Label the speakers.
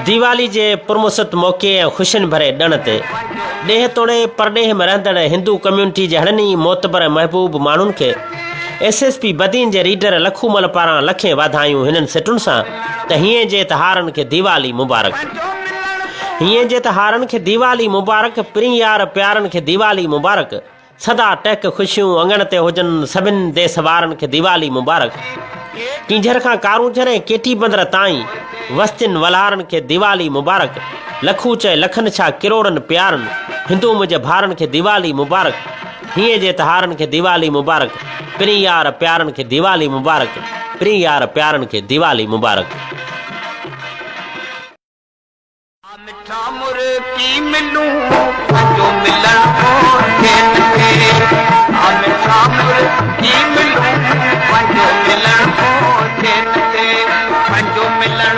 Speaker 1: दीवाली के पुरमुसत मौके ऐं खुशियुनि भरे ॾण ते ॾेह तोड़े परॾेह में रहंदड़ हिंदू कम्यूनिटी जे हड़नी मोतबर महबूब माण्हुनि खे SSP बदीन जे रीडर लखूमल पारां लखें वाधायूं हिननि सिटुनि सां त हीअं जे त्योहारनि खे दीवाली मुबारक। हीअं जे त्योहारनि खे दीवाली मुबारक। पिरीं यार प्यारनि खे दीवाली मुबारक। सदा टहक खुशियूं अंगण ते हुजनि सभिनि देसवारनि खे दीवाली मुबारक। किंझर खां कारूंझर ऐं केटी बंदर ताईं वस्तियुनि वलहारनि खे दीवाली मुबारक। लखू चए लखनि छा किरोड़नि प्यारनि हिंदू मुंहिंजे भाउरनि खे दीवाली मुबारक। हीअं जे त्योहारनि खे दीवाली मुबारक। पिरीं यार प्यारनि खे दीवाली मुबारक। पिरीं यार प्यारनि खे दीवाली मुबारक। मिठा मुर्गी मिलूं पंहिंजो मिलण मिठा मुर्गी मिलूं पंहिंजो मिलण पंहिंजो मिलण